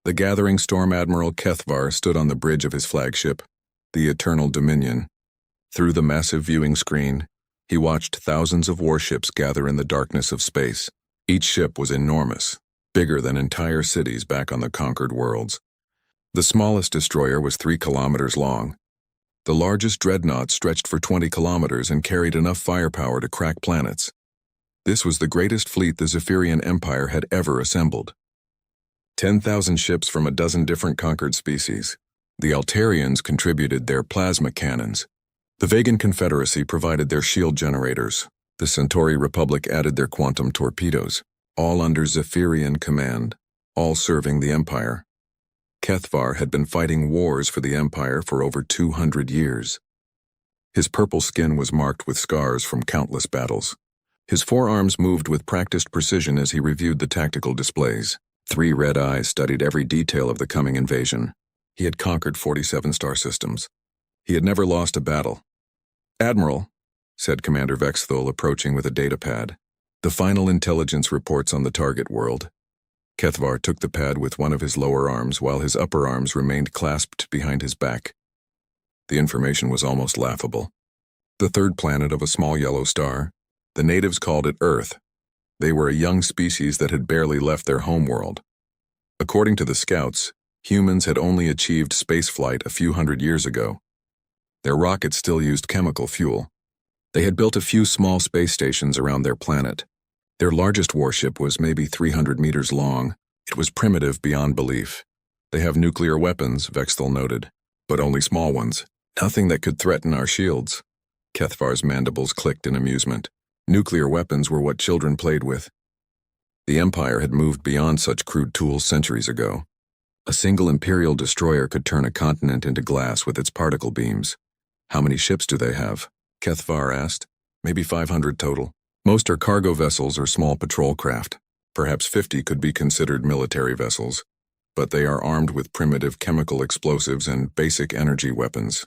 The gathering Storm Admiral Kethvar stood on the bridge of his flagship, the Eternal Dominion. Through the massive viewing screen, he watched thousands of warships gather in the darkness of space. Each ship was enormous, bigger than entire cities back on the conquered worlds. The smallest destroyer was 3 kilometers long. The largest dreadnought stretched for 20 kilometers and carried enough firepower to crack planets. This was the greatest fleet the Zephyrian Empire had ever assembled. 10,000 ships from a dozen different conquered species. The Altarians contributed their plasma cannons. The Vegan Confederacy provided their shield generators. The Centauri Republic added their quantum torpedoes, all under Zephyrian command, all serving the Empire. Kethvar had been fighting wars for the Empire for over 200 years. His purple skin was marked with scars from countless battles. His forearms moved with practiced precision as he reviewed the tactical displays. 3 red eyes studied every detail of the coming invasion. He had conquered 47 star systems. He had never lost a battle. "Admiral," said Commander Vexthul, approaching with a datapad. "The final intelligence reports on the target world." Kethvar took the pad with one of his lower arms while his upper arms remained clasped behind his back. The information was almost laughable. The third planet of a small yellow star. The natives called it Earth. They were a young species that had barely left their homeworld. According to the scouts, humans had only achieved spaceflight a few hundred years ago. Their rockets still used chemical fuel. They had built a few small space stations around their planet. Their largest warship was maybe 300 meters long. It was primitive beyond belief. "They have nuclear weapons," Vexthul noted, "but only small ones. Nothing that could threaten our shields." Kethvar's mandibles clicked in amusement. Nuclear weapons were what children played with. The Empire had moved beyond such crude tools centuries ago. A single Imperial destroyer could turn a continent into glass with its particle beams. "How many ships do they have?" Kethvar asked. "Maybe 500 total. Most are cargo vessels or small patrol craft. Perhaps 50 could be considered military vessels, but they are armed with primitive chemical explosives and basic energy weapons."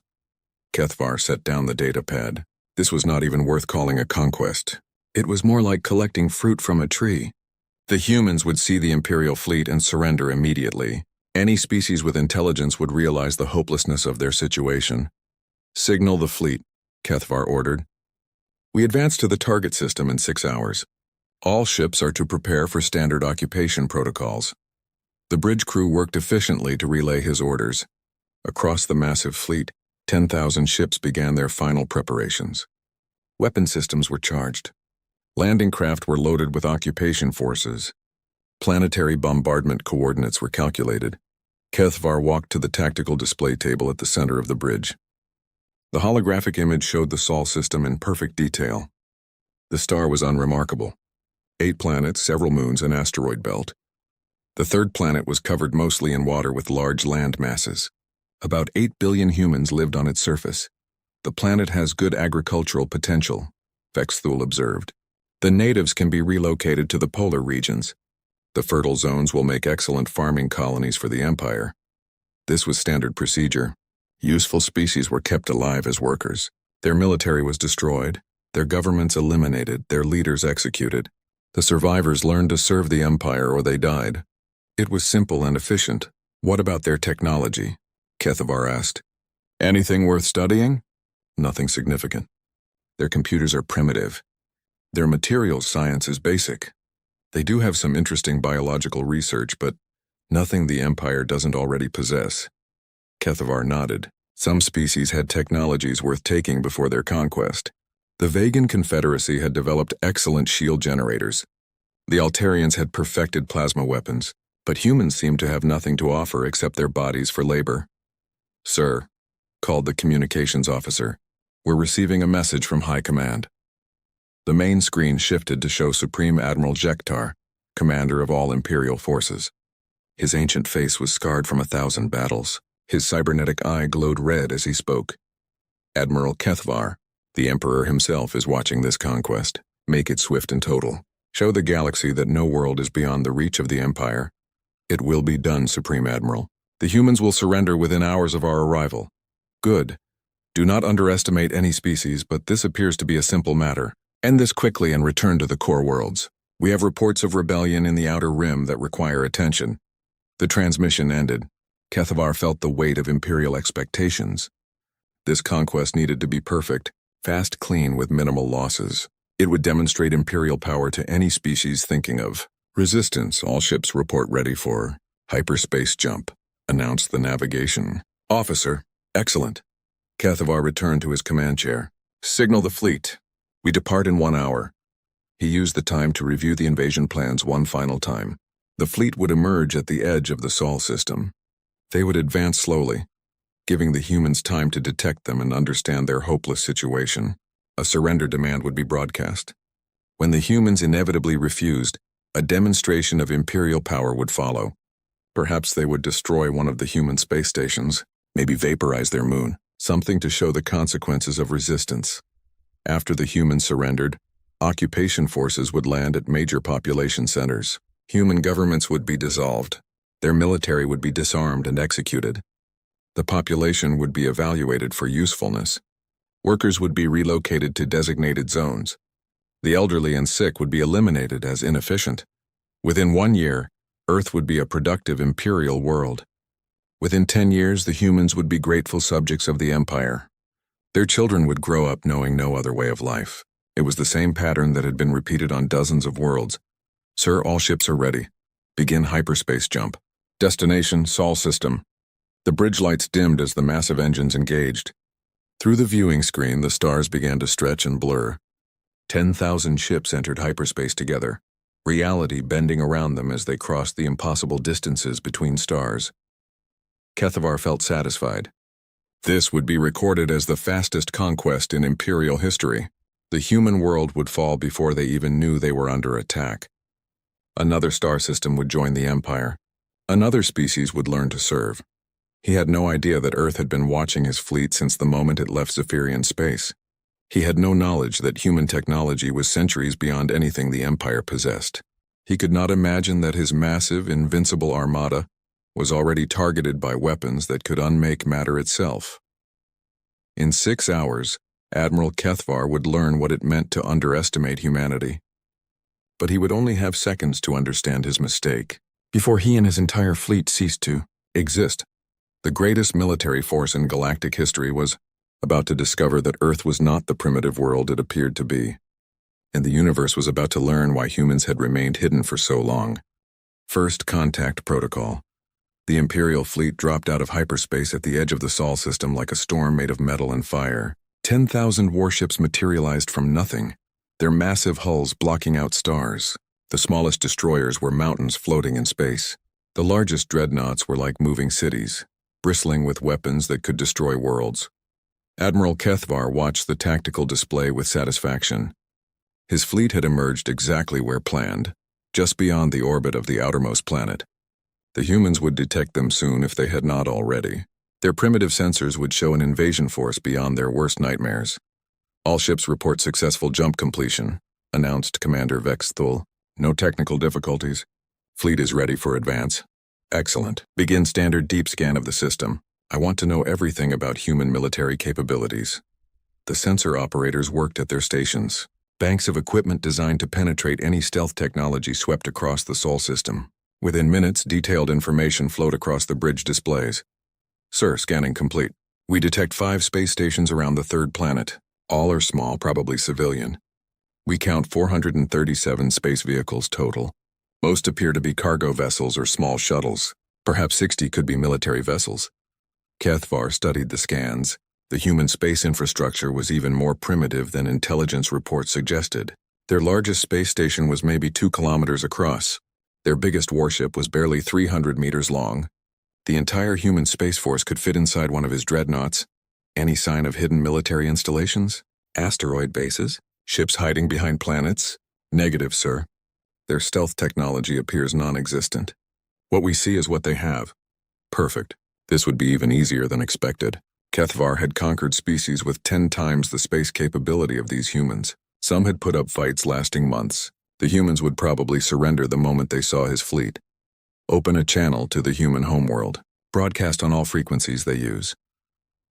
Kethvar set down the datapad. This was not even worth calling a conquest. It was more like collecting fruit from a tree. The humans would see the Imperial fleet and surrender immediately. Any species with intelligence would realize the hopelessness of their situation. "Signal the fleet," Kethvar ordered. "We advance to the target system in 6 hours. All ships are to prepare for standard occupation protocols." The bridge crew worked efficiently to relay his orders. Across the massive fleet, 10,000 ships began their final preparations. Weapon systems were charged. Landing craft were loaded with occupation forces. Planetary bombardment coordinates were calculated. Kethvar walked to the tactical display table at the center of the bridge. The holographic image showed the Sol system in perfect detail. The star was unremarkable. 8 planets, several moons, an asteroid belt. The third planet was covered mostly in water with large land masses. About 8 billion humans lived on its surface. "The planet has good agricultural potential," Vexthul observed. "The natives can be relocated to the polar regions. The fertile zones will make excellent farming colonies for the Empire." This was standard procedure. Useful species were kept alive as workers. Their military was destroyed, their governments eliminated, their leaders executed. The survivors learned to serve the Empire or they died. It was simple and efficient. "What about their technology?" Kethvar asked. "Anything worth studying?" "Nothing significant. Their computers are primitive. Their materials science is basic. They do have some interesting biological research, but nothing the Empire doesn't already possess." Kethvar nodded. Some species had technologies worth taking before their conquest. The Vegan Confederacy had developed excellent shield generators. The Altarians had perfected plasma weapons, but humans seemed to have nothing to offer except their bodies for labor. "Sir," called the communications officer, "we're receiving a message from High Command." The main screen shifted to show Supreme Admiral Jektar, commander of all Imperial forces. His ancient face was scarred from 1,000 battles. His cybernetic eye glowed red as he spoke. "Admiral Kethvar, the Emperor himself is watching this conquest. Make it swift and total. Show the galaxy that no world is beyond the reach of the Empire." "It will be done, Supreme Admiral. The humans will surrender within hours of our arrival." "Good. Do not underestimate any species, but this appears to be a simple matter. End this quickly and return to the core worlds. We have reports of rebellion in the Outer Rim that require attention." The transmission ended. Kethavar felt the weight of Imperial expectations. This conquest needed to be perfect, fast, clean, with minimal losses. It would demonstrate Imperial power to any species thinking of resistance. All ships report ready for hyperspace jump, announced the navigation officer. Excellent. Kethavar returned to his command chair. Signal the fleet. We depart in 1 hour. He used the time to review the invasion plans one final time. The fleet would emerge at the edge of the Sol system. They would advance slowly, giving the humans time to detect them and understand their hopeless situation. A surrender demand would be broadcast. When the humans inevitably refused, a demonstration of Imperial power would follow. Perhaps they would destroy one of the human space stations, maybe vaporize their moon, something to show the consequences of resistance. After the humans surrendered, occupation forces would land at major population centers. Human governments would be dissolved. Their military would be disarmed and executed. The population would be evaluated for usefulness. Workers would be relocated to designated zones. The elderly and sick would be eliminated as inefficient. Within 1 year, Earth would be a productive Imperial world. Within 10 years, the humans would be grateful subjects of the Empire. Their children would grow up knowing no other way of life. It was the same pattern that had been repeated on dozens of worlds. Sir, all ships are ready. Begin hyperspace jump. Destination, Sol system. The bridge lights dimmed as the massive engines engaged. Through the viewing screen, the stars began to stretch and blur. 10,000 ships entered hyperspace together, reality bending around them as they crossed the impossible distances between stars. Kethavar felt satisfied. This would be recorded as the fastest conquest in Imperial history. The human world would fall before they even knew they were under attack. Another star system would join the Empire. Another species would learn to serve. He had no idea that Earth had been watching his fleet since the moment it left Zephyrian space. He had no knowledge that human technology was centuries beyond anything the Empire possessed. He could not imagine that his massive, invincible armada was already targeted by weapons that could unmake matter itself. In 6 hours, Admiral Kethavar would learn what it meant to underestimate humanity. But he would only have seconds to understand his mistake, before he and his entire fleet ceased to exist. The greatest military force in galactic history was about to discover that Earth was not the primitive world it appeared to be, and the universe was about to learn why humans had remained hidden for so long. First Contact Protocol. The Imperial fleet dropped out of hyperspace at the edge of the Sol system like a storm made of metal and fire. 10,000 warships materialized from nothing, their massive hulls blocking out stars. The smallest destroyers were mountains floating in space. The largest dreadnoughts were like moving cities, bristling with weapons that could destroy worlds. Admiral Kethavar watched the tactical display with satisfaction. His fleet had emerged exactly where planned, just beyond the orbit of the outermost planet. The humans would detect them soon if they had not already. Their primitive sensors would show an invasion force beyond their worst nightmares. All ships report successful jump completion, announced Commander Vexthul. No technical difficulties. Fleet is ready for advance. Excellent. Begin standard deep scan of the system. I want to know everything about human military capabilities. The sensor operators worked at their stations. Banks of equipment designed to penetrate any stealth technology swept across the Sol system. Within minutes, detailed information flowed across the bridge displays. Sir, scanning complete. We detect 5 space stations around the third planet. All are small, probably civilian. We count 437 space vehicles total. Most appear to be cargo vessels or small shuttles. Perhaps 60 could be military vessels. Kethavar studied the scans. The human space infrastructure was even more primitive than intelligence reports suggested. Their largest space station was maybe 2 kilometers across. Their biggest warship was barely 300 meters long. The entire human space force could fit inside one of his dreadnoughts. Any sign of hidden military installations? Asteroid bases? Ships hiding behind planets? Negative, sir. Their stealth technology appears non-existent. What we see is what they have. Perfect. This would be even easier than expected. Kethavar had conquered species with 10 times the space capability of these humans. Some had put up fights lasting months. The humans would probably surrender the moment they saw his fleet. Open a channel to the human homeworld. Broadcast on all frequencies they use.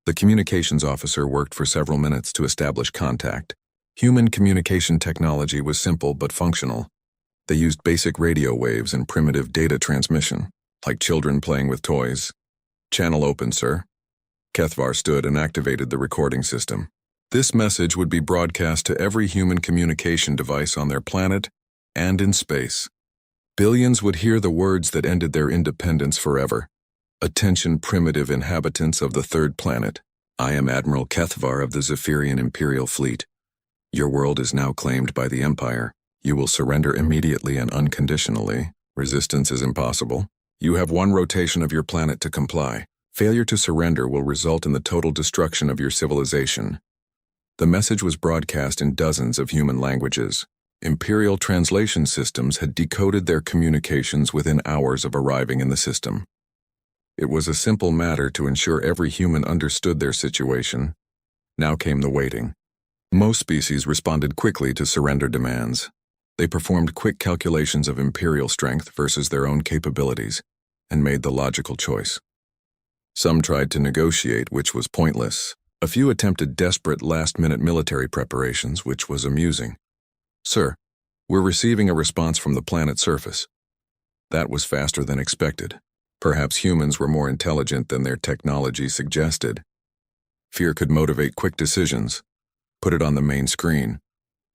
The communications officer worked for several minutes to establish contact. Human communication technology was simple but functional. They used basic radio waves and primitive data transmission. like children playing with toys. Channel open, sir. Kethvar stood and activated the recording system. This message would be broadcast to every human communication device on their planet and in space. Billions would hear the words that ended their independence forever. Attention, primitive inhabitants of the third planet. I am Admiral Kethvar of the Zephyrian Imperial Fleet. Your world is now claimed by the Empire. You will surrender immediately and unconditionally. Resistance is impossible. You have one rotation of your planet to comply. Failure to surrender will result in the total destruction of your civilization. The message was broadcast in dozens of human languages. Imperial translation systems had decoded their communications within hours of arriving in the system. It was a simple matter to ensure every human understood their situation. Now came the waiting. Most species responded quickly to surrender demands. They performed quick calculations of Imperial strength versus their own capabilities and made the logical choice. Some tried to negotiate, which was pointless. A few attempted desperate last-minute military preparations, which was amusing. Sir, we're receiving a response from the planet's surface. That was faster than expected. Perhaps humans were more intelligent than their technology suggested. Fear could motivate quick decisions. Put it on the main screen.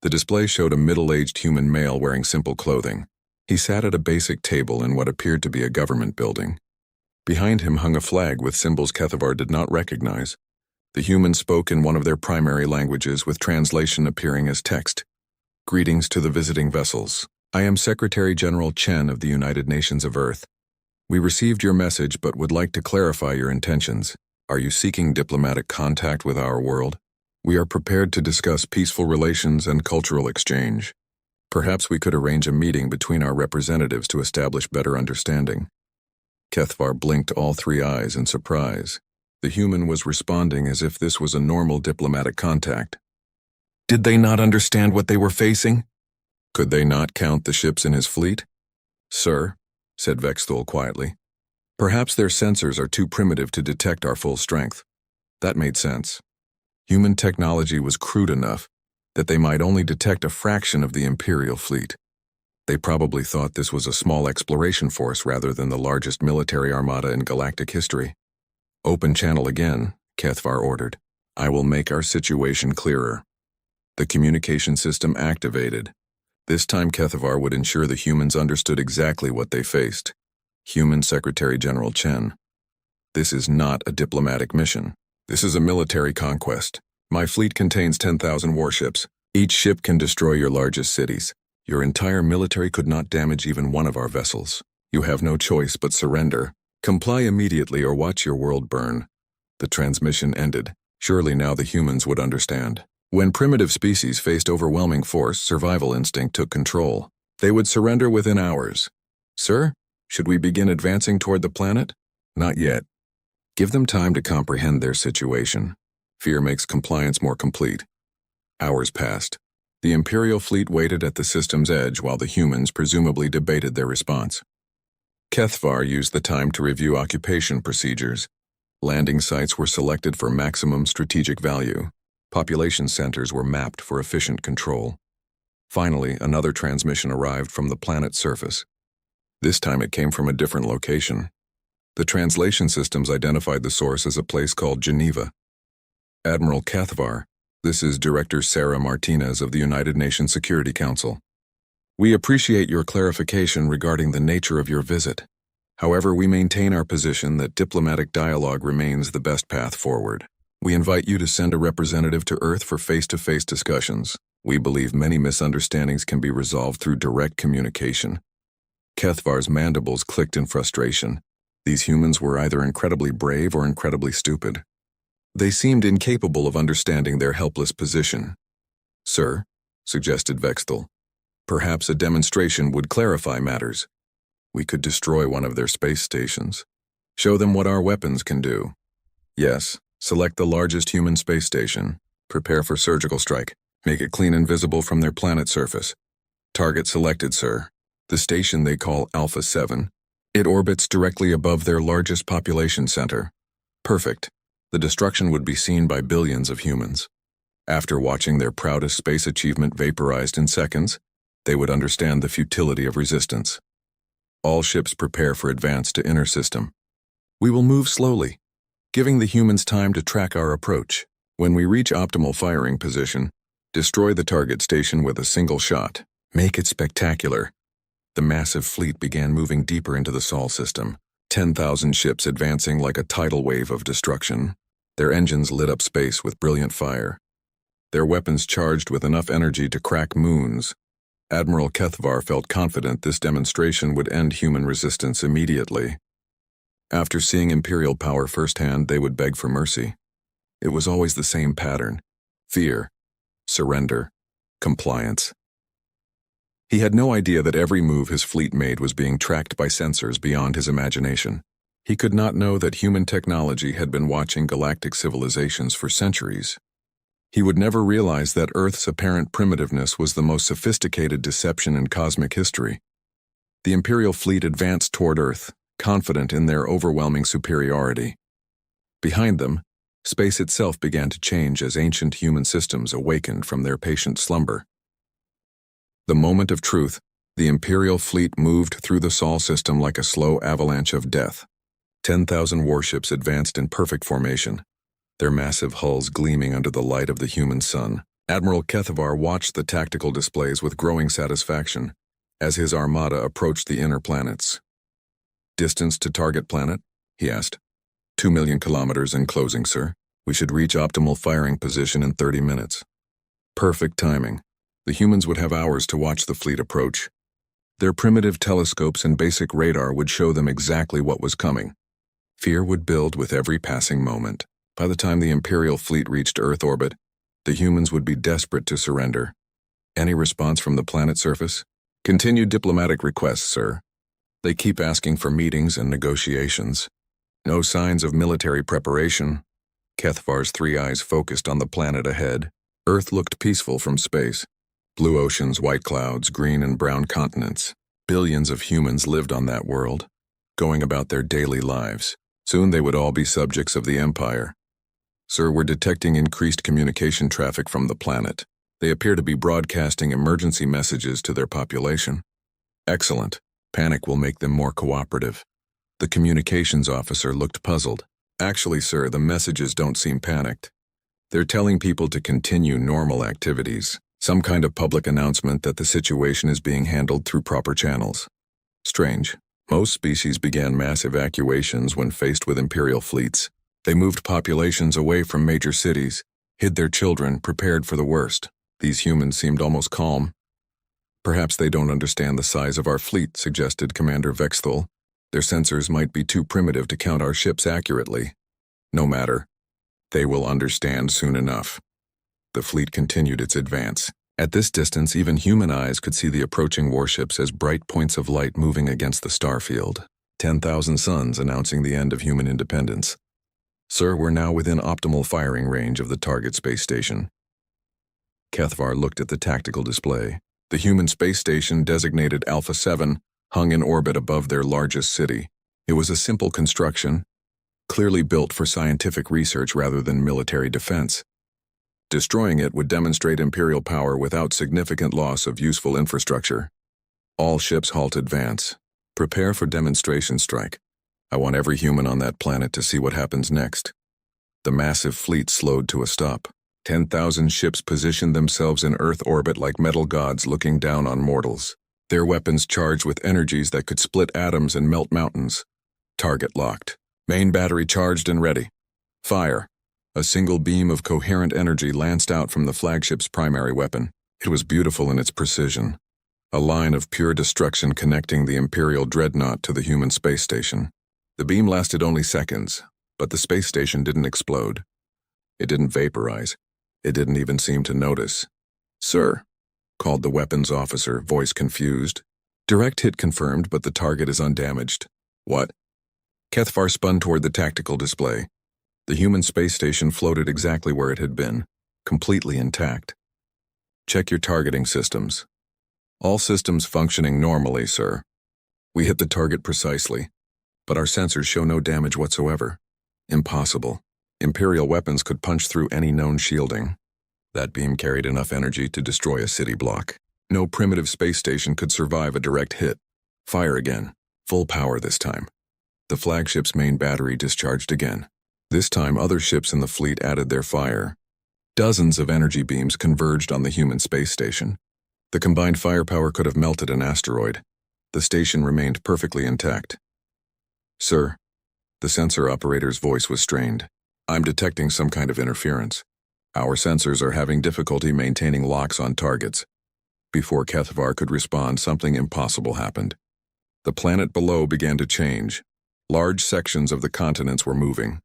The display showed a middle-aged human male wearing simple clothing. He sat at a basic table in what appeared to be a government building. Behind him hung a flag with symbols Kethvar did not recognize. The human spoke in one of their primary languages with translation appearing as text. Greetings to the visiting vessels. I am Secretary General Chen of the United Nations of Earth. We received your message but would like to clarify your intentions. Are you seeking diplomatic contact with our world? We are prepared to discuss peaceful relations and cultural exchange. Perhaps we could arrange a meeting between our representatives to establish better understanding. Kethvar blinked all three eyes in surprise. The human was responding as if this was a normal diplomatic contact. Did they not understand what they were facing? Could they not count the ships in his fleet? Sir, said Vexthul quietly, perhaps their sensors are too primitive to detect our full strength. That made sense. Human technology was crude enough that they might only detect a fraction of the Imperial fleet. They probably thought this was a small exploration force rather than the largest military armada in galactic history. Open channel again, Kethvar ordered. I will make our situation clearer. The communication system activated. This time Kethvar would ensure the humans understood exactly what they faced. Human Secretary General Chen. This is not a diplomatic mission. This is a military conquest. My fleet contains 10,000 warships. Each ship can destroy your largest cities. Your entire military could not damage even one of our vessels. You have no choice but surrender. Comply immediately or watch your world burn. The transmission ended. Surely now the humans would understand. When primitive species faced overwhelming force, survival instinct took control. They would surrender within hours. Sir, should we begin advancing toward the planet? Not yet. Give them time to comprehend their situation. Fear makes compliance more complete. Hours passed. The Imperial fleet waited at the system's edge while the humans presumably debated their response. Kethvar used the time to review occupation procedures. Landing sites were selected for maximum strategic value. Population centers were mapped for efficient control. Finally, another transmission arrived from the planet's surface. This time it came from a different location. The translation systems identified the source as a place called Geneva. Admiral Kethvar, this is Director Sarah Martinez of the United Nations Security Council. We appreciate your clarification regarding the nature of your visit. However, we maintain our position that diplomatic dialogue remains the best path forward. We invite you to send a representative to Earth for face-to-face discussions. We believe many misunderstandings can be resolved through direct communication. Kethvar's mandibles clicked in frustration. These humans were either incredibly brave or incredibly stupid. They seemed incapable of understanding their helpless position. Sir, suggested Vexthul, perhaps a demonstration would clarify matters. We could destroy one of their space stations. Show them what our weapons can do. Yes. Select the largest human space station. Prepare for surgical strike. Make it clean and visible from their planet surface. Target selected, sir. The station they call Alpha 7. It orbits directly above their largest population center. Perfect. The destruction would be seen by billions of humans. After watching their proudest space achievement vaporized in seconds, they would understand the futility of resistance. All ships prepare for advance to inner system. We will move slowly, giving the humans time to track our approach. When we reach optimal firing position, destroy the target station with a single shot. Make it spectacular. The massive fleet began moving deeper into the Sol system, 10,000 ships advancing like a tidal wave of destruction. Their engines lit up space with brilliant fire. Their weapons charged with enough energy to crack moons. Admiral Kethvar felt confident this demonstration would end human resistance immediately. After seeing Imperial power firsthand, they would beg for mercy. It was always the same pattern: fear, surrender, compliance. He had no idea that every move his fleet made was being tracked by sensors beyond his imagination. He could not know that human technology had been watching galactic civilizations for centuries. He would never realize that Earth's apparent primitiveness was the most sophisticated deception in cosmic history. The Imperial fleet advanced toward Earth, confident in their overwhelming superiority. Behind them, space itself began to change as ancient human systems awakened from their patient slumber. The moment of truth, the Imperial fleet moved through the Sol system like a slow avalanche of death. 10,000 warships advanced in perfect formation, their massive hulls gleaming under the light of the human sun. Admiral Kethvar watched the tactical displays with growing satisfaction as his armada approached the inner planets. "Distance to target planet?" he asked. 2 million kilometers and closing, sir. We should reach optimal firing position in 30 minutes. Perfect timing. The humans would have hours to watch the fleet approach. Their primitive telescopes and basic radar would show them exactly what was coming. Fear would build with every passing moment. By the time the Imperial fleet reached Earth orbit, the humans would be desperate to surrender. Any response from the planet surface? Continued diplomatic requests, sir. They keep asking for meetings and negotiations. No signs of military preparation. Kethvar's three eyes focused on the planet ahead. Earth looked peaceful from space. Blue oceans, white clouds, green and brown continents. Billions of humans lived on that world, going about their daily lives. Soon they would all be subjects of the Empire. Sir, we're detecting increased communication traffic from the planet. They appear to be broadcasting emergency messages to their population. Excellent. Panic will make them more cooperative. The communications officer looked puzzled. Actually, sir, the messages don't seem panicked. They're telling people to continue normal activities. Some kind of public announcement that the situation is being handled through proper channels. Strange. Most species began mass evacuations when faced with Imperial fleets. They moved populations away from major cities, hid their children, prepared for the worst. These humans seemed almost calm. Perhaps they don't understand the size of our fleet, suggested Commander Vexthal. Their sensors might be too primitive to count our ships accurately. No matter. They will understand soon enough. The fleet continued its advance. At this distance, even human eyes could see the approaching warships as bright points of light moving against the starfield. 10,000 suns announcing the end of human independence. Sir, we're now within optimal firing range of the target space station. Kethvar looked at the tactical display. The human space station, designated Alpha 7, hung in orbit above their largest city. It was a simple construction, clearly built for scientific research rather than military defense. Destroying it would demonstrate Imperial power without significant loss of useful infrastructure. All ships halt advance. Prepare for demonstration strike. I want every human on that planet to see what happens next. The massive fleet slowed to a stop. 10,000 ships positioned themselves in Earth orbit like metal gods looking down on mortals. Their weapons charged with energies that could split atoms and melt mountains. Target locked. Main battery charged and ready. Fire. A single beam of coherent energy lanced out from the flagship's primary weapon. It was beautiful in its precision. A line of pure destruction connecting the Imperial dreadnought to the human space station. The beam lasted only seconds, but the space station didn't explode. It didn't vaporize. It didn't even seem to notice. "Sir," called the weapons officer, voice confused. "Direct hit confirmed, but the target is undamaged." "What?" Kethvar spun toward the tactical display. The human space station floated exactly where it had been, completely intact. "Check your targeting systems." "All systems functioning normally, sir. We hit the target precisely, but our sensors show no damage whatsoever." "Impossible. Imperial weapons could punch through any known shielding. That beam carried enough energy to destroy a city block. No primitive space station could survive a direct hit." "Fire again." Full power this time. The flagship's main battery discharged again. This time, other ships in the fleet added their fire. Dozens of energy beams converged on the human space station. The combined firepower could have melted an asteroid. The station remained perfectly intact. "Sir," the sensor operator's voice was strained. "I'm detecting some kind of interference. Our sensors are having difficulty maintaining locks on targets." Before Kethvar could respond, something impossible happened. The planet below began to change. Large sections of the continents were moving.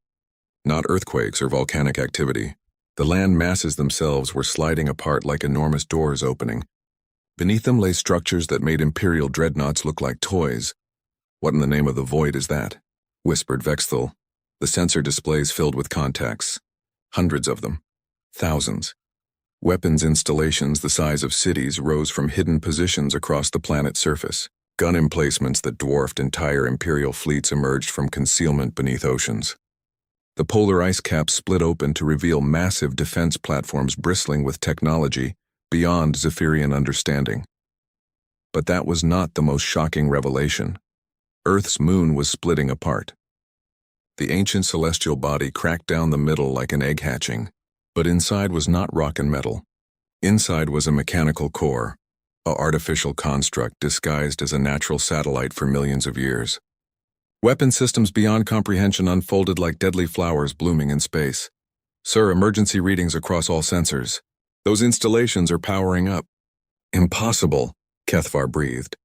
Not earthquakes or volcanic activity. The land masses themselves were sliding apart like enormous doors opening. Beneath them lay structures that made Imperial dreadnoughts look like toys. "What in the name of the void is that?" whispered Vexthal. The sensor displays filled with contacts. Hundreds of them. Thousands. Weapons installations the size of cities rose from hidden positions across the planet's surface. Gun emplacements that dwarfed entire Imperial fleets emerged from concealment beneath oceans. The polar ice caps split open to reveal massive defense platforms bristling with technology beyond Zephyrian understanding. But that was not the most shocking revelation. Earth's moon was splitting apart. The ancient celestial body cracked down the middle like an egg hatching, but inside was not rock and metal. Inside was a mechanical core, an artificial construct disguised as a natural satellite for millions of years. Weapon systems beyond comprehension unfolded like deadly flowers blooming in space. "Sir, emergency readings across all sensors. Those installations are powering up." "Impossible," Kethvar breathed.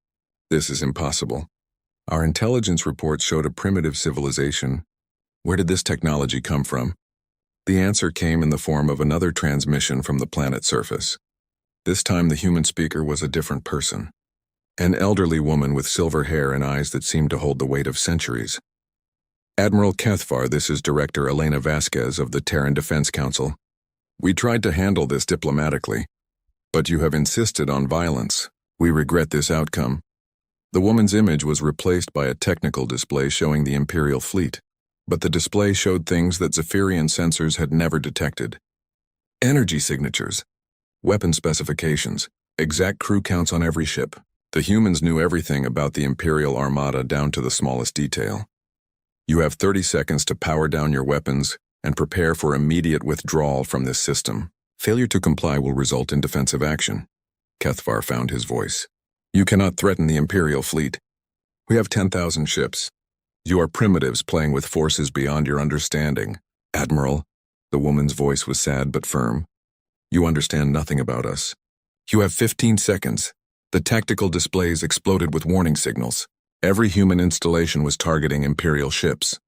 "This is impossible. Our intelligence reports showed a primitive civilization. Where did this technology come from?" The answer came in the form of another transmission from the planet's surface. This time the human speaker was a different person. An elderly woman with silver hair and eyes that seemed to hold the weight of centuries. "Admiral Kethvar, this is Director Elena Vasquez of the Terran Defense Council. We tried to handle this diplomatically, but you have insisted on violence. We regret this outcome." The woman's image was replaced by a technical display showing the Imperial fleet, but the display showed things that Zephyrian sensors had never detected. Energy signatures, weapon specifications, exact crew counts on every ship. The humans knew everything about the Imperial Armada down to the smallest detail. "You have 30 seconds to power down your weapons and prepare for immediate withdrawal from this system. Failure to comply will result in defensive action." Kethvar found his voice. "You cannot threaten the Imperial fleet. We have 10,000 ships. You are primitives playing with forces beyond your understanding. Admiral," the woman's voice was sad but firm, "you understand nothing about us. You have 15 seconds. The tactical displays exploded with warning signals. Every human installation was targeting Imperial ships.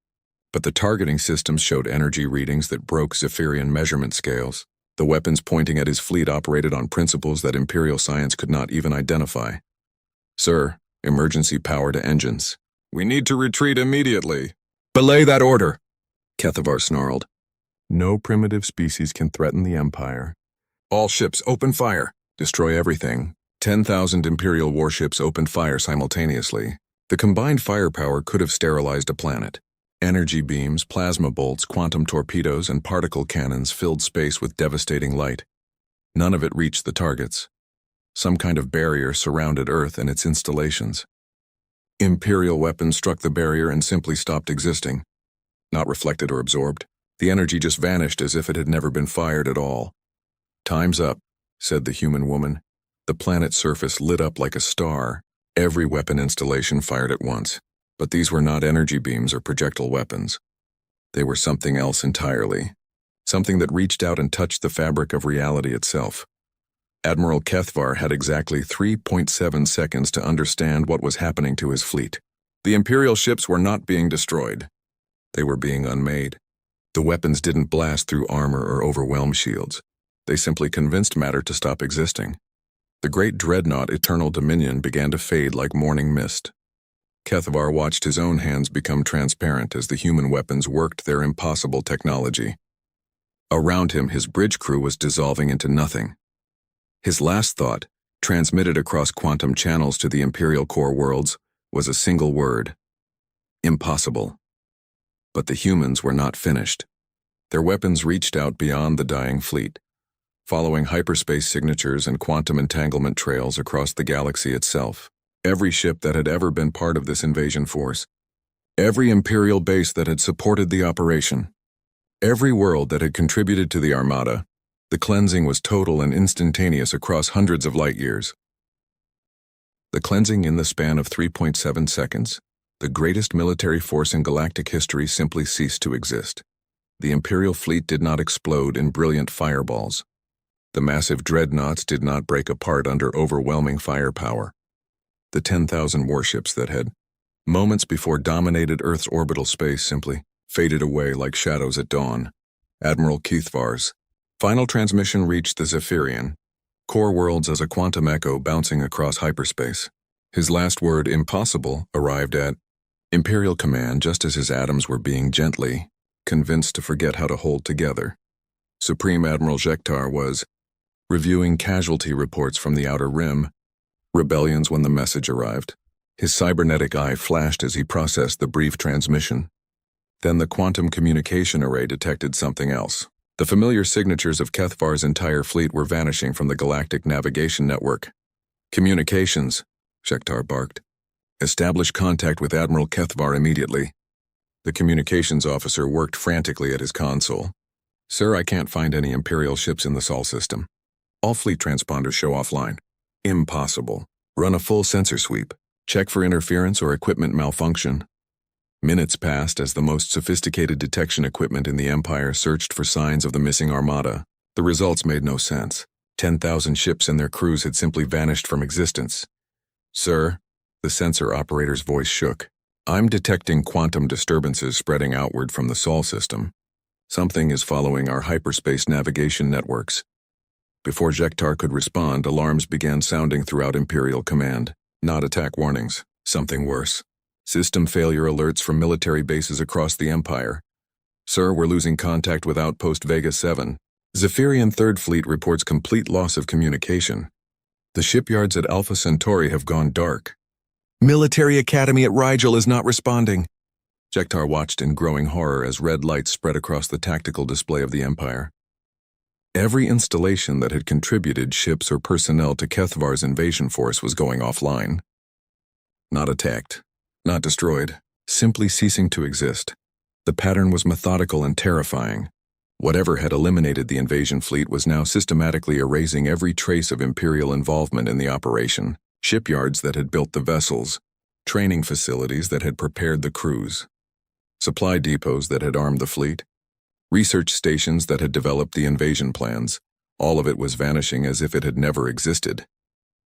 But the targeting systems showed energy readings that broke Zephyrian measurement scales. The weapons pointing at his fleet operated on principles that Imperial science could not even identify. "Sir, emergency power to engines. We need to retreat immediately." "Belay that order," Kethvar snarled. "No primitive species can threaten the Empire. All ships, open fire. Destroy everything." 10,000 Imperial warships opened fire simultaneously. The combined firepower could have sterilized a planet. Energy beams, plasma bolts, quantum torpedoes, and particle cannons filled space with devastating light. None of it reached the targets. Some kind of barrier surrounded Earth and its installations. Imperial weapons struck the barrier and simply stopped existing. Not reflected or absorbed. The energy just vanished as if it had never been fired at all. "Time's up," said the human woman. The planet's surface lit up like a star. Every weapon installation fired at once. But these were not energy beams or projectile weapons. They were something else entirely. Something that reached out and touched the fabric of reality itself. Admiral Kethvar had exactly 3.7 seconds to understand what was happening to his fleet. The Imperial ships were not being destroyed. They were being unmade. The weapons didn't blast through armor or overwhelm shields. They simply convinced matter to stop existing. The great dreadnought Eternal Dominion began to fade like morning mist. Kethvar watched his own hands become transparent as the human weapons worked their impossible technology. Around him, his bridge crew was dissolving into nothing. His last thought, transmitted across quantum channels to the Imperial core worlds, was a single word: impossible. But the humans were not finished. Their weapons reached out beyond the dying fleet, following hyperspace signatures and quantum entanglement trails across the galaxy itself. every ship that had ever been part of this invasion force, every Imperial base that had supported the operation, every world that had contributed to the Armada. The cleansing was total and instantaneous across hundreds of light years. The cleansing in the span of 3.7 seconds, the greatest military force in galactic history simply ceased to exist. The Imperial fleet did not explode in brilliant fireballs. The massive dreadnoughts did not break apart under overwhelming firepower. The 10,000 warships that had, moments before dominated Earth's orbital space, simply faded away like shadows at dawn. Admiral Kethvar's final transmission reached the Zephyrian core worlds as a quantum echo bouncing across hyperspace. His last word, impossible, arrived at Imperial Command just as his atoms were being gently convinced to forget how to hold together. Supreme Admiral Jektar was reviewing casualty reports from the Outer Rim, rebellions when the message arrived. His cybernetic eye flashed as he processed the brief transmission. Then the quantum communication array detected something else. The familiar signatures of Kethvar's entire fleet were vanishing from the Galactic Navigation Network. Communications, Jektar barked. Establish contact with Admiral Kethvar immediately. The communications officer worked frantically at his console. Sir, I can't find any Imperial ships in the Sol system. All fleet transponders show offline. Impossible. Run a full sensor sweep. Check for interference or equipment malfunction. Minutes passed as the most sophisticated detection equipment in the Empire searched for signs of the missing Armada. The results made no sense. 10,000 ships and their crews had simply vanished from existence. Sir, the sensor operator's voice shook. I'm detecting quantum disturbances spreading outward from the Sol system. Something is following our hyperspace navigation networks. Before Jektar could respond, alarms began sounding throughout Imperial Command. Not attack warnings, something worse. System failure alerts from military bases across the Empire. Sir, we're losing contact with Outpost Vega 7. Zephyrian 3rd Fleet reports complete loss of communication. The shipyards at Alpha Centauri have gone dark. Military Academy at Rigel is not responding. Jektar watched in growing horror as red lights spread across the tactical display of the Empire. Every installation that had contributed ships or personnel to Kethvar's invasion force was going offline. Not attacked. Not destroyed, simply ceasing to exist. The pattern was methodical and terrifying. Whatever had eliminated the invasion fleet was now systematically erasing every trace of Imperial involvement in the operation. Shipyards that had built the vessels, training facilities that had prepared the crews, supply depots that had armed the fleet, research stations that had developed the invasion plans. All of it was vanishing as if it had never existed.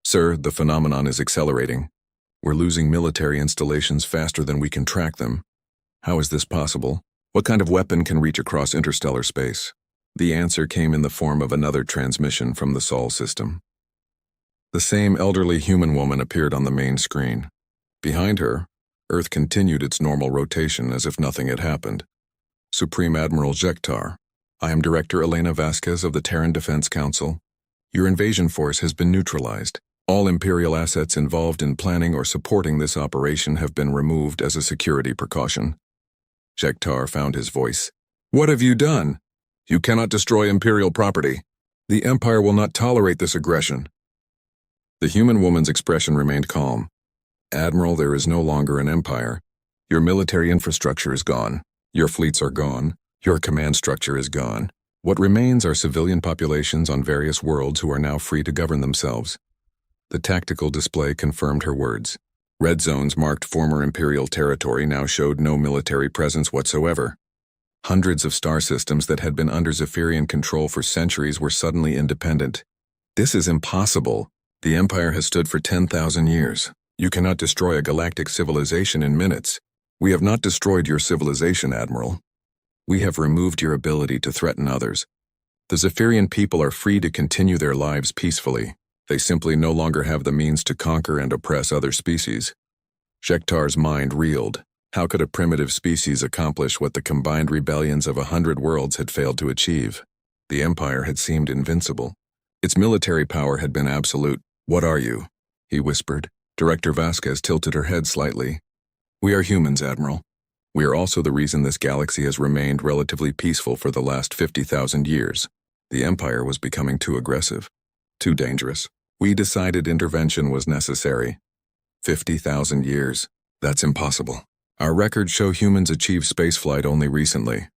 Sir, the phenomenon is accelerating. We're losing military installations faster than we can track them. How is this possible? What kind of weapon can reach across interstellar space? The answer came in the form of another transmission from the Sol system. The same elderly human woman appeared on the main screen. Behind her, Earth continued its normal rotation as if nothing had happened. Supreme Admiral Jektar, I am Director Elena Vasquez of the Terran Defense Council. Your invasion force has been neutralized. All Imperial assets involved in planning or supporting this operation have been removed as a security precaution. Jektar found his voice. What have you done? You cannot destroy Imperial property. The Empire will not tolerate this aggression. The human woman's expression remained calm. Admiral, there is no longer an Empire. Your military infrastructure is gone. Your fleets are gone. Your command structure is gone. What remains are civilian populations on various worlds who are now free to govern themselves. The tactical display confirmed her words. Red zones marked former Imperial territory now showed no military presence whatsoever. Hundreds of star systems that had been under Zephyrian control for centuries were suddenly independent. This is impossible. The Empire has stood for 10,000 years. You cannot destroy a galactic civilization in minutes. We have not destroyed your civilization, Admiral. We have removed your ability to threaten others. The Zephyrian people are free to continue their lives peacefully. They simply no longer have the means to conquer and oppress other species. Jektar's mind reeled. How could a primitive species accomplish what the combined rebellions of 100 worlds had failed to achieve? The Empire had seemed invincible. Its military power had been absolute. What are you? He whispered. Director Vasquez tilted her head slightly. We are humans, Admiral. We are also the reason this galaxy has remained relatively peaceful for the last 50,000 years. The Empire was becoming too aggressive, too dangerous. We decided intervention was necessary. 50,000 years. That's impossible. Our records show humans achieved spaceflight only recently.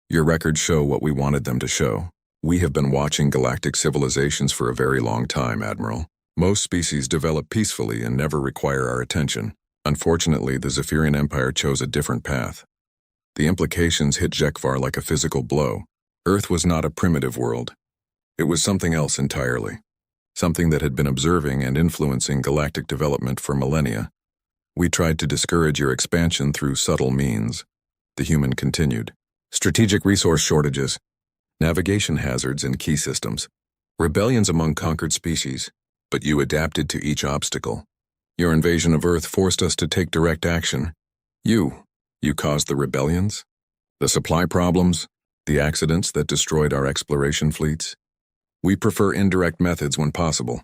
Your records show what we wanted them to show. We have been watching galactic civilizations for a very long time, Admiral. Most species develop peacefully and never require our attention. Unfortunately, the Zephyrian Empire chose a different path. The implications hit HFY like a physical blow. Earth was not a primitive world. It was something else entirely. Something that had been observing and influencing galactic development for millennia. We tried to discourage your expansion through subtle means. The human continued. Strategic resource shortages, navigation hazards in key systems, rebellions among conquered species, but you adapted to each obstacle. Your invasion of Earth forced us to take direct action. You caused the rebellions, the supply problems, the accidents that destroyed our exploration fleets. We prefer indirect methods when possible.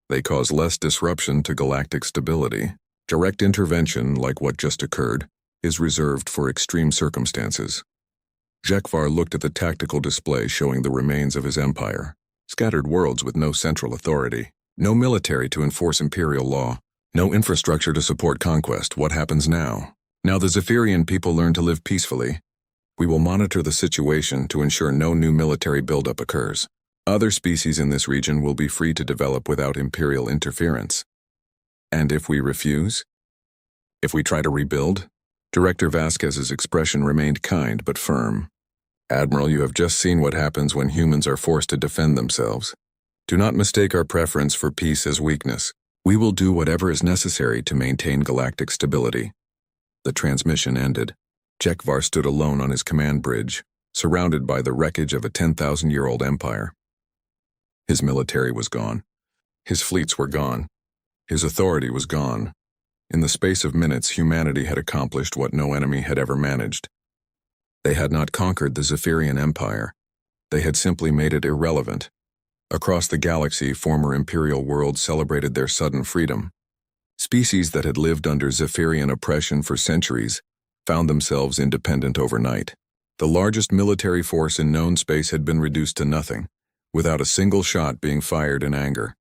They cause less disruption to galactic stability. Direct intervention, like what just occurred, is reserved for extreme circumstances. HFY looked at the tactical display showing the remains of his empire. Scattered worlds with no central authority. No military to enforce imperial law. No infrastructure to support conquest. What happens now? Now the Zephyrian people learn to live peacefully. We will monitor the situation to ensure no new military buildup occurs. Other species in this region will be free to develop without imperial interference. And if we refuse? If we try to rebuild? Director Vasquez's expression remained kind but firm. Admiral, you have just seen what happens when humans are forced to defend themselves. Do not mistake our preference for peace as weakness. We will do whatever is necessary to maintain galactic stability. The transmission ended. HFY stood alone on his command bridge, surrounded by the wreckage of a 10,000-year-old empire. His military was gone. His fleets were gone. His authority was gone. In the space of minutes, humanity had accomplished what no enemy had ever managed. They had not conquered the Zephyrian Empire. They had simply made it irrelevant. Across the galaxy, former imperial worlds celebrated their sudden freedom. Species that had lived under Zephyrian oppression for centuries found themselves independent overnight. The largest military force in known space had been reduced to nothing, without a single shot being fired in anger.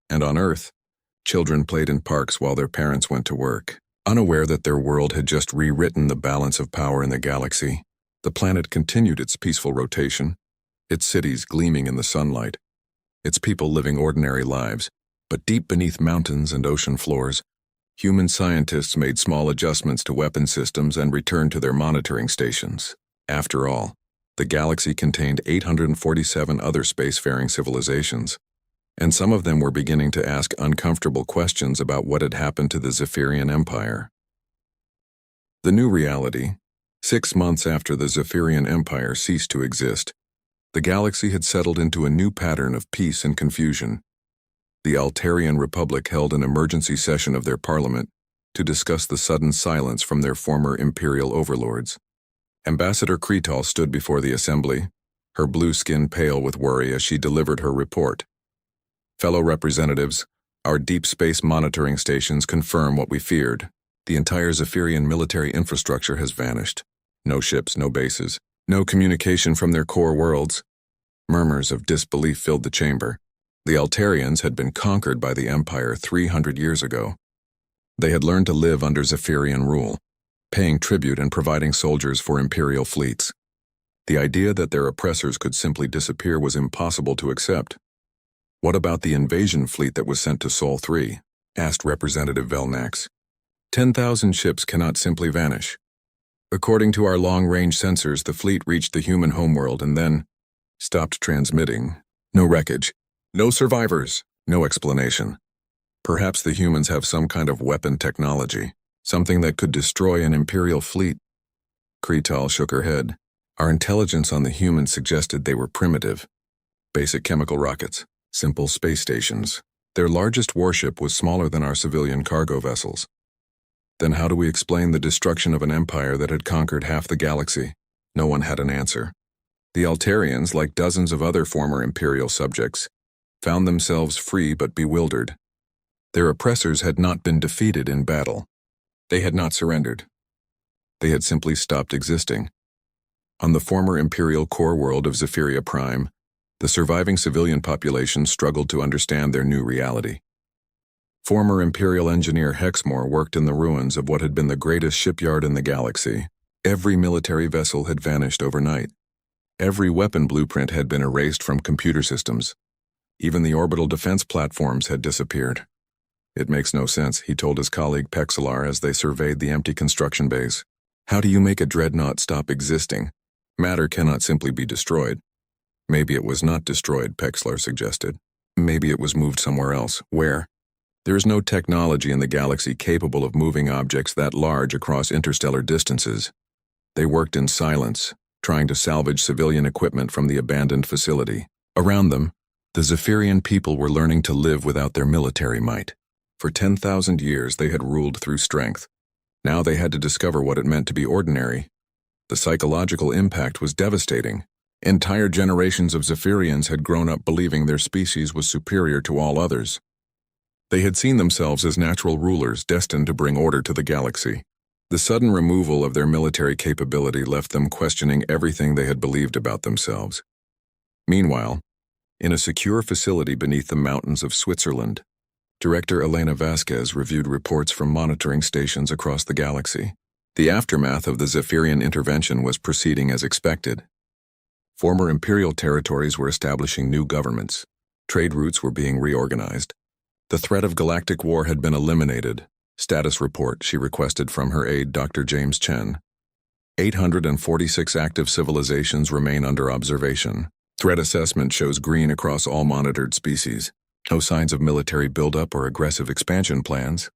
And on Earth, children played in parks while their parents went to work, unaware that their world had just rewritten the balance of power in the galaxy. The planet continued its peaceful rotation, its cities gleaming in the sunlight, its people living ordinary lives. But deep beneath mountains and ocean floors, human scientists made small adjustments to weapon systems and returned to their monitoring stations. After all, the galaxy contained 847 other spacefaring civilizations, and some of them were beginning to ask uncomfortable questions about what had happened to the Zephyrian Empire. The new reality, 6 months after the Zephyrian Empire ceased to exist, the galaxy had settled into a new pattern of peace and confusion. The Altarian Republic held an emergency session of their parliament to discuss the sudden silence from their former imperial overlords. Ambassador Kretal stood before the assembly, her blue skin pale with worry as she delivered her report. Fellow representatives, our deep space monitoring stations confirm what we feared. The entire Zephyrian military infrastructure has vanished. No ships, no bases, no communication from their core worlds. Murmurs of disbelief filled the chamber. The Altarians had been conquered by the Empire 300 years ago. They had learned to live under Zephyrian rule, paying tribute and providing soldiers for Imperial fleets. The idea that their oppressors could simply disappear was impossible to accept. What about the invasion fleet that was sent to Sol 3? Asked Representative Velnax. 10,000 ships cannot simply vanish. According to our long-range sensors, the fleet reached the human homeworld and then stopped transmitting. No wreckage. No survivors. No explanation. Perhaps the humans have some kind of weapon technology, something that could destroy an Imperial fleet. Kretal shook her head. Our intelligence on the humans suggested they were primitive. Basic chemical rockets. Simple space stations. Their largest warship was smaller than our civilian cargo vessels. Then how do we explain the destruction of an empire that had conquered half the galaxy? No one had an answer. The Altarians, like dozens of other former Imperial subjects, found themselves free but bewildered. Their oppressors had not been defeated in battle. They had not surrendered. They had simply stopped existing. On the former Imperial core world of Zephyria Prime, the surviving civilian population struggled to understand their new reality. Former Imperial engineer Hexmore worked in the ruins of what had been the greatest shipyard in the galaxy. Every military vessel had vanished overnight. Every weapon blueprint had been erased from computer systems. Even the orbital defense platforms had disappeared. It makes no sense, he told his colleague Pexelar as they surveyed the empty construction bays. How do you make a dreadnought stop existing? Matter cannot simply be destroyed. Maybe it was not destroyed, Pexelar suggested. Maybe it was moved somewhere else. Where? There is no technology in the galaxy capable of moving objects that large across interstellar distances. They worked in silence, trying to salvage civilian equipment from the abandoned facility. Around them, the Zephyrian people were learning to live without their military might. For 10,000 years they had ruled through strength. Now they had to discover what it meant to be ordinary. The psychological impact was devastating. Entire generations of Zephyrians had grown up believing their species was superior to all others. They had seen themselves as natural rulers destined to bring order to the galaxy. The sudden removal of their military capability left them questioning everything they had believed about themselves. Meanwhile, in a secure facility beneath the mountains of Switzerland, Director Elena Vasquez reviewed reports from monitoring stations across the galaxy. The aftermath of the Zephyrian intervention was proceeding as expected. Former Imperial territories were establishing new governments. Trade routes were being reorganized. The threat of galactic war had been eliminated. Status report, she requested from her aide, Dr. James Chen. 846 active civilizations remain under observation. Threat assessment shows green across all monitored species. No signs of military buildup or aggressive expansion plans.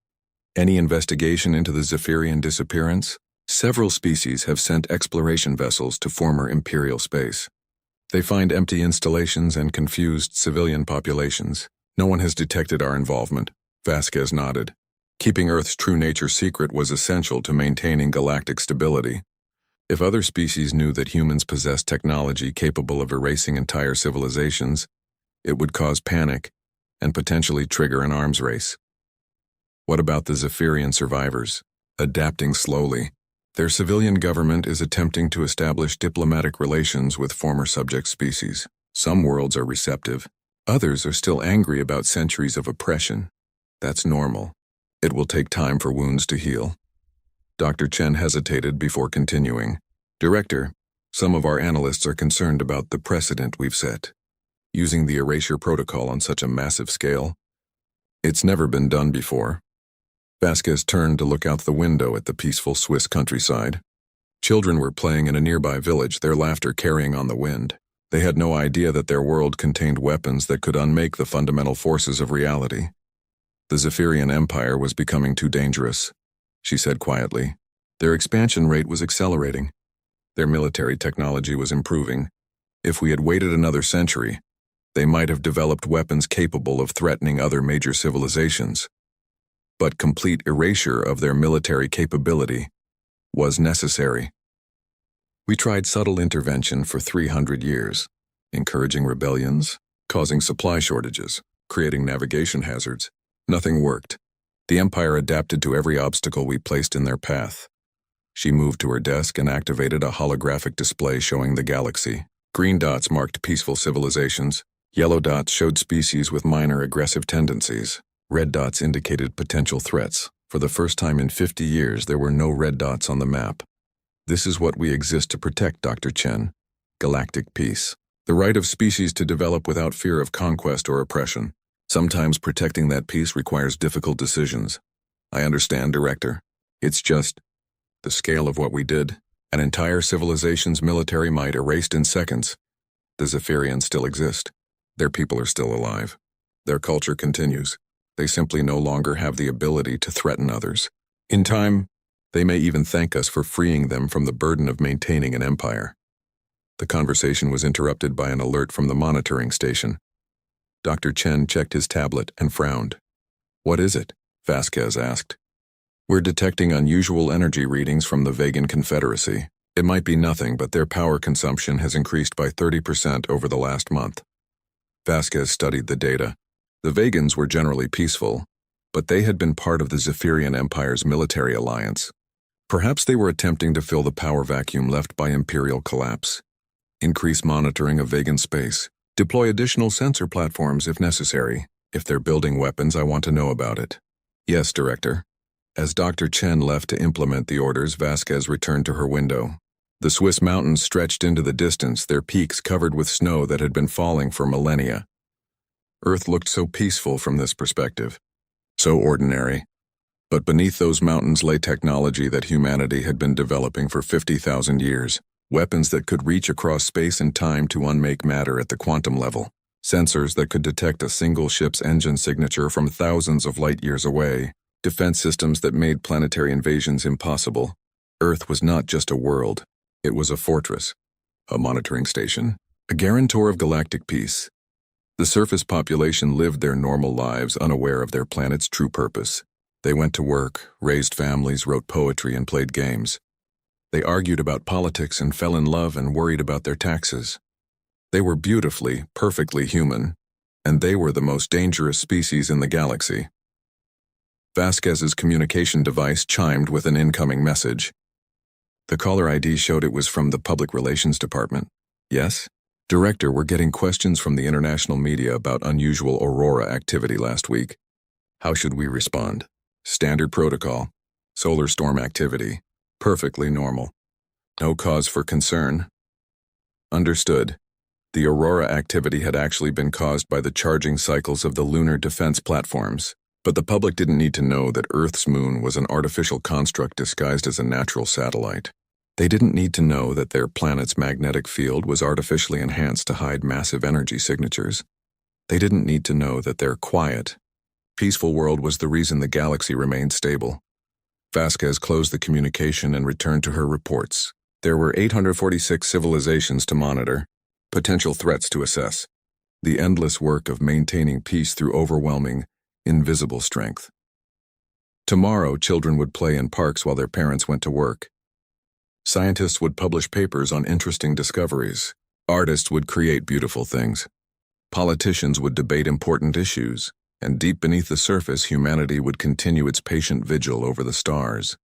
Any investigation into the Zephyrian disappearance? Several species have sent exploration vessels to former Imperial space. They find empty installations and confused civilian populations. No one has detected our involvement. Vasquez nodded. Keeping Earth's true nature secret was essential to maintaining galactic stability. If other species knew that humans possessed technology capable of erasing entire civilizations, it would cause panic and potentially trigger an arms race. What about the Zephyrian survivors? Adapting slowly. Their civilian government is attempting to establish diplomatic relations with former subject species. Some worlds are receptive. Others are still angry about centuries of oppression. That's normal. It will take time for wounds to heal. Dr. Chen hesitated before continuing. Director, some of our analysts are concerned about the precedent we've set. Using the erasure protocol on such a massive scale. It's never been done before. Vasquez turned to look out the window at the peaceful Swiss countryside. Children were playing in a nearby village, their laughter carrying on the wind. They had no idea that their world contained weapons that could unmake the fundamental forces of reality. The Zephyrian Empire was becoming too dangerous, she said quietly. Their expansion rate was accelerating. Their military technology was improving. If we had waited another century, they might have developed weapons capable of threatening other major civilizations. But complete erasure of their military capability was necessary. We tried subtle intervention for 300 years, encouraging rebellions, causing supply shortages, creating navigation hazards. Nothing worked. The Empire adapted to every obstacle we placed in their path. She moved to her desk and activated a holographic display showing the galaxy. Green dots marked peaceful civilizations. Yellow dots showed species with minor aggressive tendencies. Red dots indicated potential threats. For the first time in 50 years, there were no red dots on the map. This is what we exist to protect, Dr. Chen. Galactic peace. The right of species to develop without fear of conquest or oppression. Sometimes protecting that peace requires difficult decisions. I understand, Director. It's just the scale of what we did. An entire civilization's military might erased in seconds. The Zephyrians still exist. Their people are still alive. Their culture continues. They simply no longer have the ability to threaten others. In time, they may even thank us for freeing them from the burden of maintaining an empire. The conversation was interrupted by an alert from the monitoring station. Dr. Chen checked his tablet and frowned. What is it? Vasquez asked. We're detecting unusual energy readings from the Vegan Confederacy. It might be nothing, but their power consumption has increased by 30% over the last month. Vasquez studied the data. The Vegans were generally peaceful, but they had been part of the Zephyrian Empire's military alliance. Perhaps they were attempting to fill the power vacuum left by Imperial collapse. Increase monitoring of Vegan space. Deploy additional sensor platforms if necessary. If they're building weapons, I want to know about it. Yes, Director. As Dr. Chen left to implement the orders, Vasquez returned to her window. The Swiss mountains stretched into the distance, their peaks covered with snow that had been falling for millennia. Earth looked so peaceful from this perspective, so ordinary. But beneath those mountains lay technology that humanity had been developing for 50,000 years. Weapons that could reach across space and time to unmake matter at the quantum level. Sensors that could detect a single ship's engine signature from thousands of light years away. Defense systems that made planetary invasions impossible. Earth was not just a world. It was a fortress, a monitoring station, a guarantor of galactic peace. The surface population lived their normal lives unaware of their planet's true purpose. They went to work, raised families, wrote poetry, and played games. They argued about politics and fell in love and worried about their taxes. They were beautifully, perfectly human, and they were the most dangerous species in the galaxy. Vasquez's communication device chimed with an incoming message. The caller ID showed it was from the Public Relations Department. Yes? Director, we're getting questions from the international media about unusual aurora activity last week. How should we respond? Standard protocol. Solar storm activity. Perfectly normal. No cause for concern. Understood. The aurora activity had actually been caused by the charging cycles of the lunar defense platforms. But the public didn't need to know that Earth's moon was an artificial construct disguised as a natural satellite. They didn't need to know that their planet's magnetic field was artificially enhanced to hide massive energy signatures. They didn't need to know that their quiet, peaceful world was the reason the galaxy remained stable. Vasquez closed the communication and returned to her reports. There were 846 civilizations to monitor, potential threats to assess. The endless work of maintaining peace through overwhelming, invisible strength. Tomorrow, children would play in parks while their parents went to work. Scientists would publish papers on interesting discoveries. Artists would create beautiful things. Politicians would debate important issues. And deep beneath the surface, humanity would continue its patient vigil over the stars.